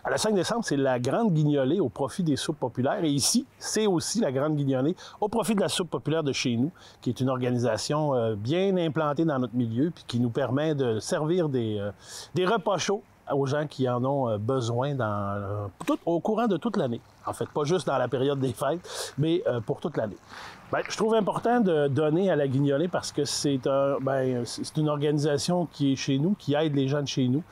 Le 5 décembre, c'est la grande guignolée au profit des soupes populaires. Et ici, c'est aussi la grande guignolée au profit de la soupe populaire de chez nous, qui est une organisation bien implantée dans notre milieu, puis qui nous permet de servir des repas chauds aux gens qui en ont besoin au courant de toute l'année. En fait, pas juste dans la période des fêtes, mais pour toute l'année. Je trouve important de donner à la Guignolée parce que c'est une organisation qui est chez nous, qui aide les gens de chez nous,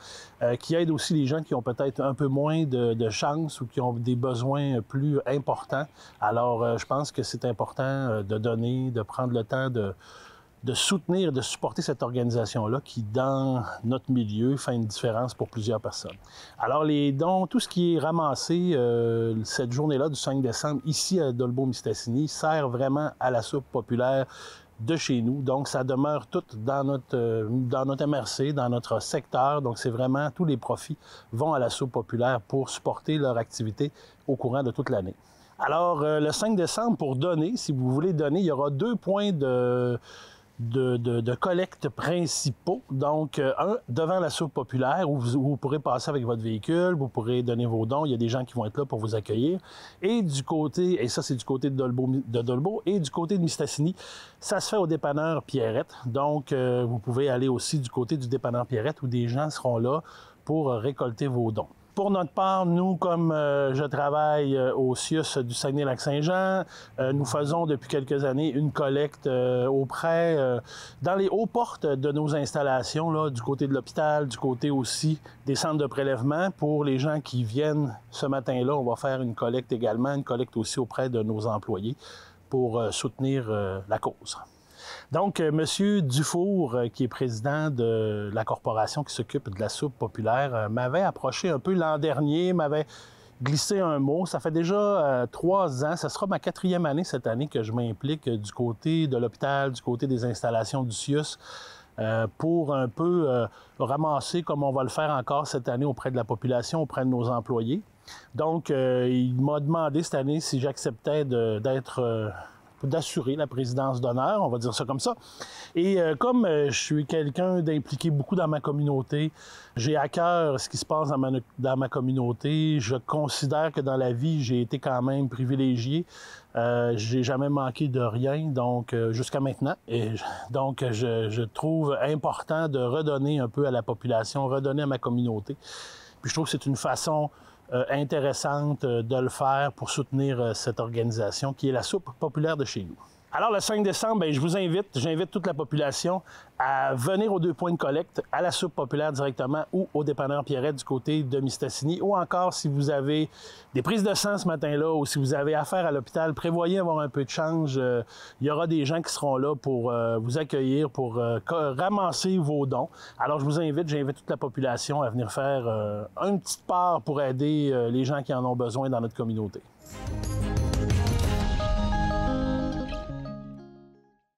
qui aide aussi les gens qui ont peut-être un peu moins de chance ou qui ont des besoins plus importants. Alors, je pense que c'est important de donner, de prendre le temps de soutenir, de supporter cette organisation-là qui, dans notre milieu, fait une différence pour plusieurs personnes. Alors, les dons, tout ce qui est ramassé cette journée-là du 5 décembre, ici à Dolbeau-Mistassini, sert vraiment à la soupe populaire de chez nous. Donc, ça demeure tout dans notre MRC, dans notre secteur. Donc, c'est vraiment, tous les profits vont à la soupe populaire pour supporter leur activité au courant de toute l'année. Alors, le 5 décembre, pour donner, si vous voulez donner, il y aura 2 points de collecte principaux. Donc, un, devant la soupe populaire, où vous pourrez passer avec votre véhicule, vous pourrez donner vos dons, il y a des gens qui vont être là pour vous accueillir. Et du côté, et ça c'est du côté de Dolbeau, et du côté de Mistassini, ça se fait au dépanneur Pierrette. Donc, vous pouvez aller aussi du côté du dépanneur Pierrette, où des gens seront là pour récolter vos dons. Pour notre part, nous, comme je travaille au CIUS du Saguenay-Lac-Saint-Jean, nous faisons depuis quelques années une collecte dans les hauts portes de nos installations, là, du côté de l'hôpital, du côté aussi des centres de prélèvement. Pour les gens qui viennent ce matin-là, on va faire une collecte également, une collecte aussi auprès de nos employés pour soutenir la cause. Donc, M. Dufour, qui est président de la corporation qui s'occupe de la soupe populaire, m'avait approché un peu l'an dernier, m'avait glissé un mot. Ça fait déjà 3 ans, ça sera ma 4e année cette année que je m'implique du côté de l'hôpital, du côté des installations du CIUS, pour un peu ramasser, comme on va le faire encore cette année auprès de la population, auprès de nos employés. Donc, il m'a demandé cette année si j'acceptais d'assurer la présidence d'honneur, on va dire ça comme ça. Et comme je suis quelqu'un d'impliqué beaucoup dans ma communauté, j'ai à cœur ce qui se passe dans ma communauté, je considère que dans la vie, j'ai été quand même privilégié. J'ai jamais manqué de rien, donc jusqu'à maintenant. Et donc, je trouve important de redonner un peu à la population, redonner à ma communauté. Puis je trouve que c'est une façon intéressante de le faire pour soutenir cette organisation qui est la soupe populaire de chez nous. Alors, le 5 décembre, j'invite toute la population à venir aux 2 points de collecte, à la soupe populaire directement ou au dépanneur Pierrette du côté de Mistassini. Ou encore, si vous avez des prises de sang ce matin-là ou si vous avez affaire à l'hôpital, prévoyez avoir un peu de change. Il y aura des gens qui seront là pour vous accueillir, pour ramasser vos dons. Alors, j'invite toute la population à venir faire une petite part pour aider les gens qui en ont besoin dans notre communauté.